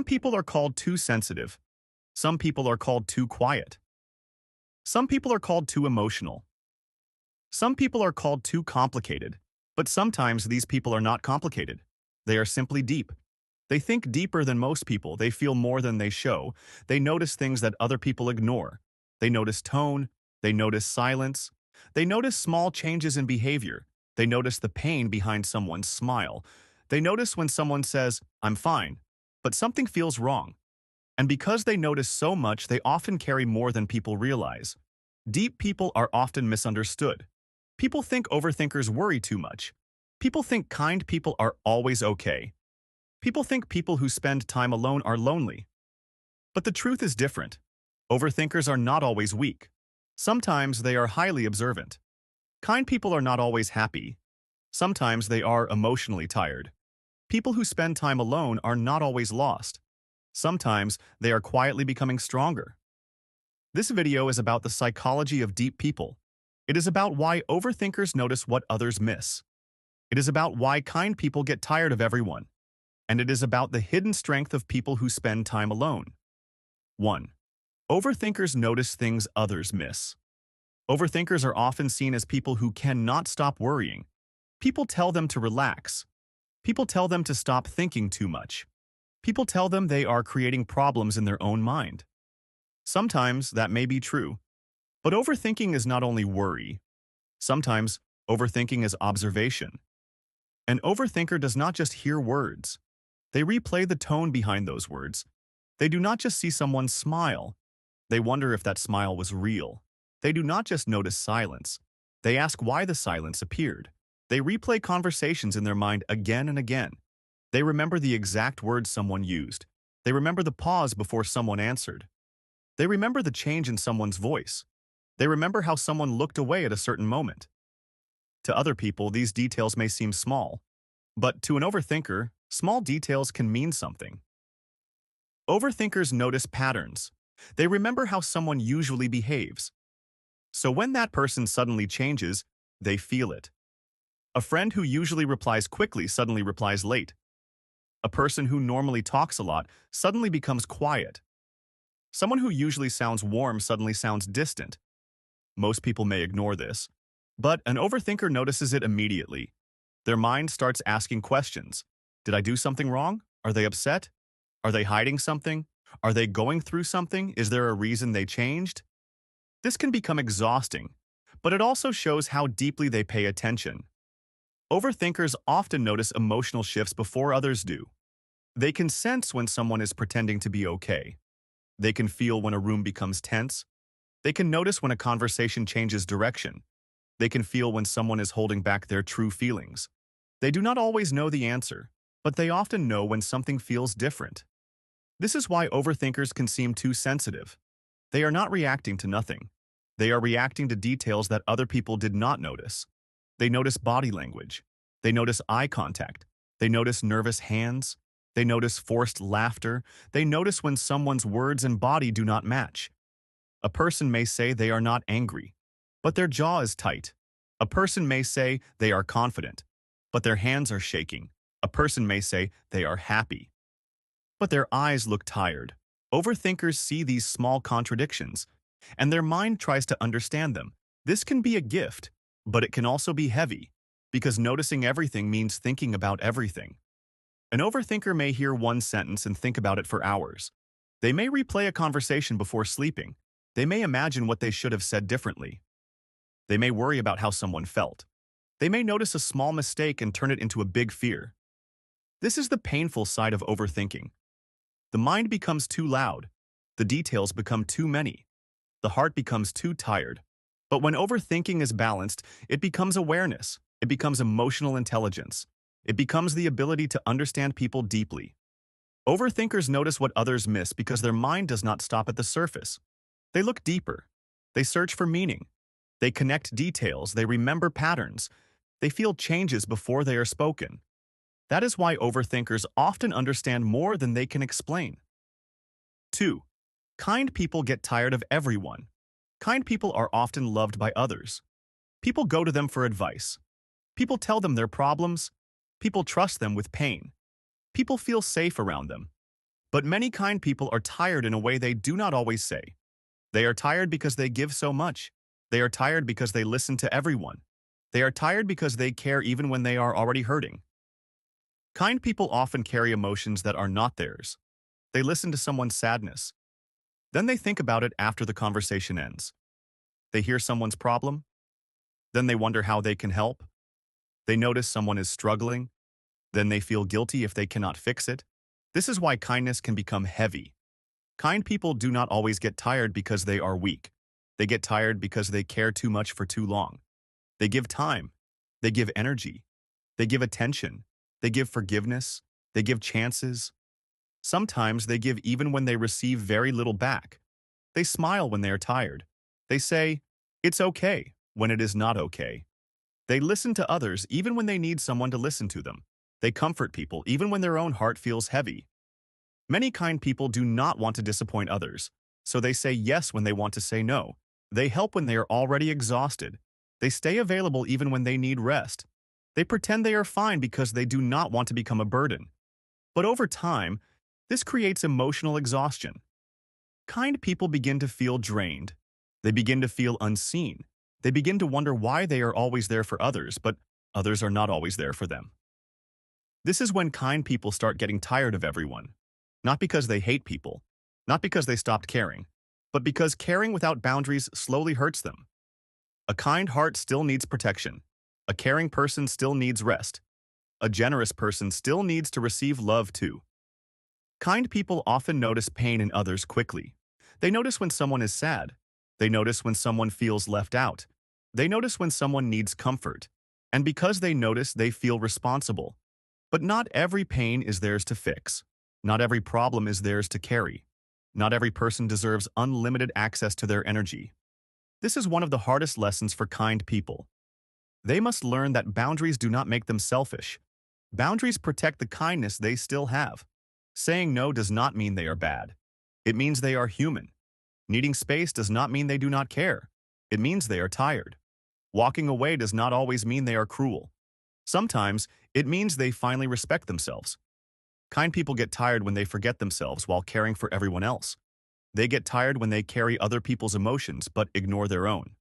Some people are called too sensitive. Some people are called too quiet. Some people are called too emotional. Some people are called too complicated. But sometimes these people are not complicated. They are simply deep. They think deeper than most people. They feel more than they show. They notice things that other people ignore. They notice tone. They notice silence. They notice small changes in behavior. They notice the pain behind someone's smile. They notice when someone says, "I'm fine," but something feels wrong. And because they notice so much, they often carry more than people realize. Deep people are often misunderstood. People think overthinkers worry too much. People think kind people are always okay. People think people who spend time alone are lonely. But the truth is different. Overthinkers are not always weak. Sometimes they are highly observant. Kind people are not always happy. Sometimes they are emotionally tired. People who spend time alone are not always lost. Sometimes they are quietly becoming stronger. This video is about the psychology of deep people. It is about why overthinkers notice what others miss. It is about why kind people get tired of everyone. And it is about the hidden strength of people who spend time alone. 1. Overthinkers notice things others miss. Overthinkers are often seen as people who cannot stop worrying. People tell them to relax. People tell them to stop thinking too much. People tell them they are creating problems in their own mind. Sometimes that may be true. But overthinking is not only worry. Sometimes overthinking is observation. An overthinker does not just hear words. They replay the tone behind those words. They do not just see someone smile. They wonder if that smile was real. They do not just notice silence. They ask why the silence appeared. They replay conversations in their mind again and again. They remember the exact words someone used. They remember the pause before someone answered. They remember the change in someone's voice. They remember how someone looked away at a certain moment. To other people, these details may seem small. But to an overthinker, small details can mean something. Overthinkers notice patterns. They remember how someone usually behaves. So when that person suddenly changes, they feel it. A friend who usually replies quickly suddenly replies late. A person who normally talks a lot suddenly becomes quiet. Someone who usually sounds warm suddenly sounds distant. Most people may ignore this, but an overthinker notices it immediately. Their mind starts asking questions. Did I do something wrong? Are they upset? Are they hiding something? Are they going through something? Is there a reason they changed? This can become exhausting, but it also shows how deeply they pay attention. Overthinkers often notice emotional shifts before others do. They can sense when someone is pretending to be okay. They can feel when a room becomes tense. They can notice when a conversation changes direction. They can feel when someone is holding back their true feelings. They do not always know the answer, but they often know when something feels different. This is why overthinkers can seem too sensitive. They are not reacting to nothing. They are reacting to details that other people did not notice. They notice body language. They notice eye contact. They notice nervous hands. They notice forced laughter. They notice when someone's words and body do not match. A person may say they are not angry, but their jaw is tight. A person may say they are confident, but their hands are shaking. A person may say they are happy, but their eyes look tired. Overthinkers see these small contradictions, and their mind tries to understand them. This can be a gift, but it can also be heavy, because noticing everything means thinking about everything. An overthinker may hear one sentence and think about it for hours. They may replay a conversation before sleeping. They may imagine what they should have said differently. They may worry about how someone felt. They may notice a small mistake and turn it into a big fear. This is the painful side of overthinking. The mind becomes too loud. The details become too many. The heart becomes too tired. But when overthinking is balanced, it becomes awareness. It becomes emotional intelligence. It becomes the ability to understand people deeply. Overthinkers notice what others miss because their mind does not stop at the surface. They look deeper. They search for meaning. They connect details. They remember patterns. They feel changes before they are spoken. That is why overthinkers often understand more than they can explain. 2. Kind people get tired of everyone. Kind people are often loved by others. People go to them for advice. People tell them their problems. People trust them with pain. People feel safe around them. But many kind people are tired in a way they do not always say. They are tired because they give so much. They are tired because they listen to everyone. They are tired because they care even when they are already hurting. Kind people often carry emotions that are not theirs. They listen to someone's sadness. Then they think about it after the conversation ends. They hear someone's problem. Then they wonder how they can help. They notice someone is struggling. Then they feel guilty if they cannot fix it. This is why kindness can become heavy. Kind people do not always get tired because they are weak. They get tired because they care too much for too long. They give time. They give energy. They give attention. They give forgiveness. They give chances. Sometimes they give even when they receive very little back. They smile when they are tired. They say, "It's okay," when it is not okay. They listen to others even when they need someone to listen to them. They comfort people even when their own heart feels heavy. Many kind people do not want to disappoint others, so they say yes when they want to say no. They help when they are already exhausted. They stay available even when they need rest. They pretend they are fine because they do not want to become a burden. But over time, this creates emotional exhaustion. Kind people begin to feel drained. They begin to feel unseen. They begin to wonder why they are always there for others, but others are not always there for them. This is when kind people start getting tired of everyone. Not because they hate people, not because they stopped caring, but because caring without boundaries slowly hurts them. A kind heart still needs protection. A caring person still needs rest. A generous person still needs to receive love too. Kind people often notice pain in others quickly. They notice when someone is sad. They notice when someone feels left out. They notice when someone needs comfort. And because they notice, they feel responsible. But not every pain is theirs to fix. Not every problem is theirs to carry. Not every person deserves unlimited access to their energy. This is one of the hardest lessons for kind people. They must learn that boundaries do not make them selfish. Boundaries protect the kindness they still have. Saying no does not mean they are bad. It means they are human. Needing space does not mean they do not care. It means they are tired. Walking away does not always mean they are cruel. Sometimes, it means they finally respect themselves. Kind people get tired when they forget themselves while caring for everyone else. They get tired when they carry other people's emotions but ignore their own.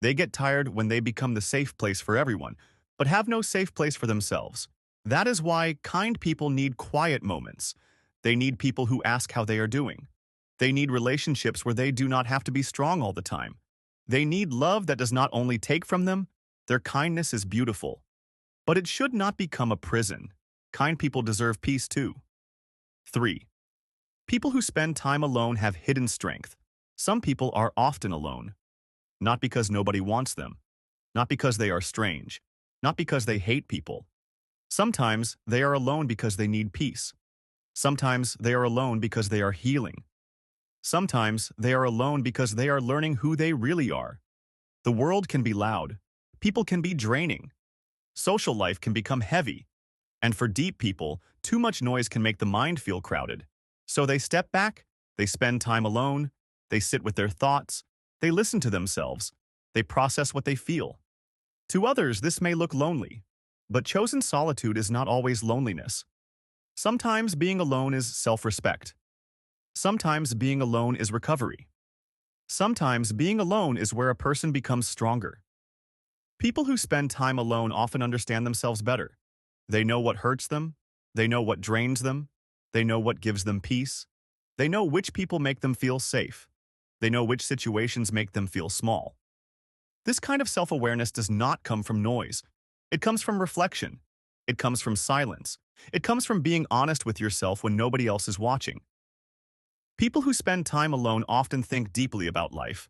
They get tired when they become the safe place for everyone, but have no safe place for themselves. That is why kind people need quiet moments. They need people who ask how they are doing. They need relationships where they do not have to be strong all the time. They need love that does not only take from them. Their kindness is beautiful. But it should not become a prison. Kind people deserve peace too. 3. People who spend time alone have hidden strength. Some people are often alone. Not because nobody wants them. Not because they are strange. Not because they hate people. Sometimes they are alone because they need peace. Sometimes they are alone because they are healing. Sometimes they are alone because they are learning who they really are. The world can be loud. People can be draining. Social life can become heavy. And for deep people, too much noise can make the mind feel crowded. So they step back, they spend time alone, they sit with their thoughts, they listen to themselves, they process what they feel. To others, this may look lonely, but chosen solitude is not always loneliness. Sometimes being alone is self-respect. Sometimes being alone is recovery. Sometimes being alone is where a person becomes stronger. People who spend time alone often understand themselves better. They know what hurts them. They know what drains them. They know what gives them peace. They know which people make them feel safe. They know which situations make them feel small. This kind of self-awareness does not come from noise. It comes from reflection. It comes from silence. It comes from being honest with yourself when nobody else is watching. People who spend time alone often think deeply about life.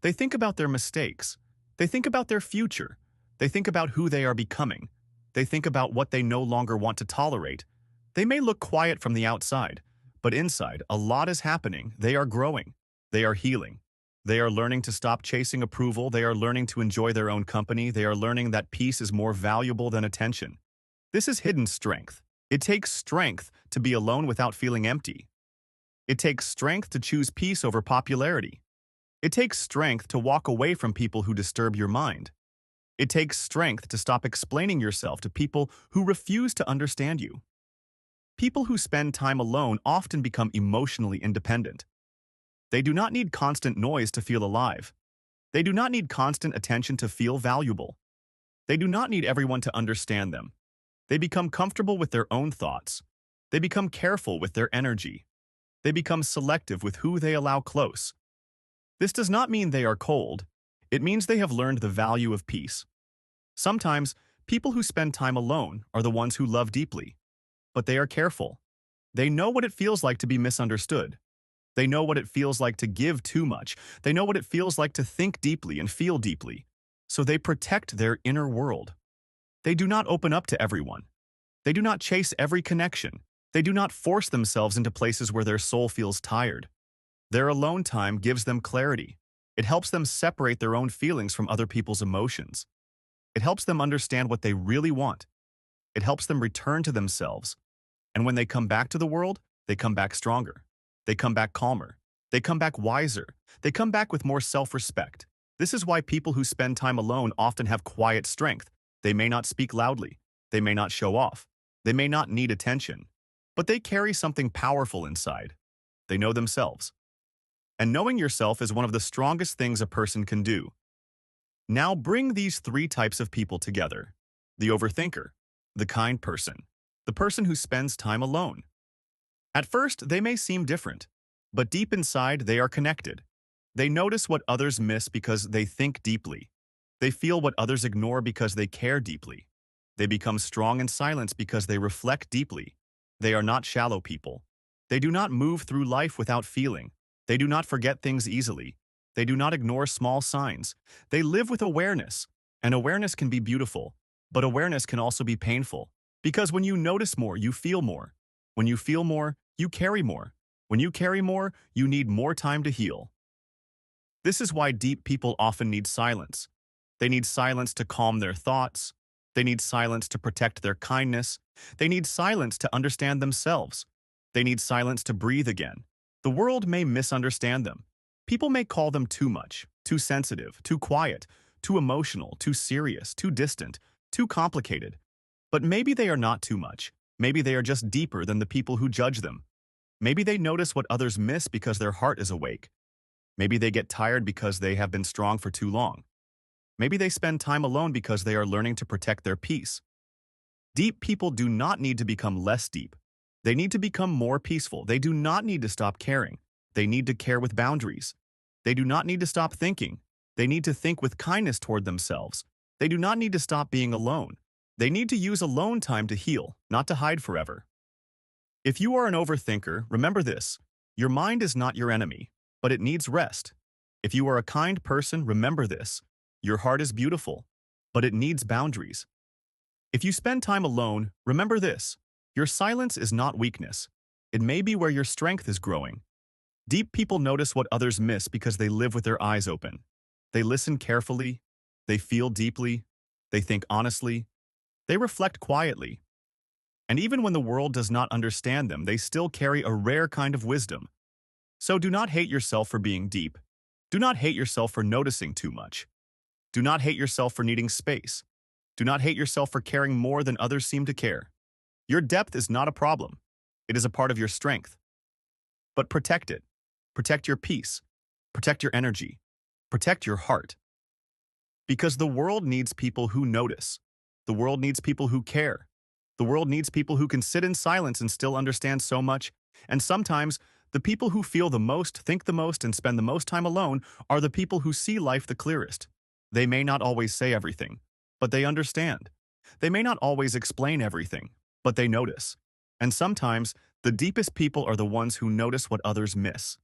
They think about their mistakes. They think about their future. They think about who they are becoming. They think about what they no longer want to tolerate. They may look quiet from the outside, but inside, a lot is happening. They are growing. They are healing. They are learning to stop chasing approval. They are learning to enjoy their own company. They are learning that peace is more valuable than attention. This is hidden strength. It takes strength to be alone without feeling empty. It takes strength to choose peace over popularity. It takes strength to walk away from people who disturb your mind. It takes strength to stop explaining yourself to people who refuse to understand you. People who spend time alone often become emotionally independent. They do not need constant noise to feel alive. They do not need constant attention to feel valuable. They do not need everyone to understand them. They become comfortable with their own thoughts. They become careful with their energy. They become selective with who they allow close. This does not mean they are cold. It means they have learned the value of peace. Sometimes, people who spend time alone are the ones who love deeply. But they are careful. They know what it feels like to be misunderstood. They know what it feels like to give too much. They know what it feels like to think deeply and feel deeply. So they protect their inner world. They do not open up to everyone. They do not chase every connection. They do not force themselves into places where their soul feels tired. Their alone time gives them clarity. It helps them separate their own feelings from other people's emotions. It helps them understand what they really want. It helps them return to themselves. And when they come back to the world, they come back stronger. They come back calmer. They come back wiser. They come back with more self-respect. This is why people who spend time alone often have quiet strength. They may not speak loudly. They may not show off. They may not need attention. But they carry something powerful inside. They know themselves. And knowing yourself is one of the strongest things a person can do. Now bring these three types of people together. The overthinker, the kind person, the person who spends time alone. At first, they may seem different, but deep inside, they are connected. They notice what others miss because they think deeply. They feel what others ignore because they care deeply. They become strong in silence because they reflect deeply. They are not shallow people. They do not move through life without feeling. They do not forget things easily. They do not ignore small signs. They live with awareness. And awareness can be beautiful, but awareness can also be painful. Because when you notice more, you feel more. When you feel more, you carry more. When you carry more, you need more time to heal. This is why deep people often need silence. They need silence to calm their thoughts. They need silence to protect their kindness. They need silence to understand themselves. They need silence to breathe again. The world may misunderstand them. People may call them too much, too sensitive, too quiet, too emotional, too serious, too distant, too complicated. But maybe they are not too much. Maybe they are just deeper than the people who judge them. Maybe they notice what others miss because their heart is awake. Maybe they get tired because they have been strong for too long. Maybe they spend time alone because they are learning to protect their peace. Deep people do not need to become less deep. They need to become more peaceful. They do not need to stop caring. They need to care with boundaries. They do not need to stop thinking. They need to think with kindness toward themselves. They do not need to stop being alone. They need to use alone time to heal, not to hide forever. If you are an overthinker, remember this. Your mind is not your enemy, but it needs rest. If you are a kind person, remember this. Your heart is beautiful, but it needs boundaries. If you spend time alone, remember this. Your silence is not weakness. It may be where your strength is growing. Deep people notice what others miss because they live with their eyes open. They listen carefully. They feel deeply. They think honestly. They reflect quietly. And even when the world does not understand them, they still carry a rare kind of wisdom. So do not hate yourself for being deep. Do not hate yourself for noticing too much. Do not hate yourself for needing space. Do not hate yourself for caring more than others seem to care. Your depth is not a problem. It is a part of your strength. But protect it. Protect your peace. Protect your energy. Protect your heart. Because the world needs people who notice. The world needs people who care. The world needs people who can sit in silence and still understand so much. And sometimes, the people who feel the most, think the most, and spend the most time alone are the people who see life the clearest. They may not always say everything, but they understand. They may not always explain everything, but they notice. And sometimes, the deepest people are the ones who notice what others miss.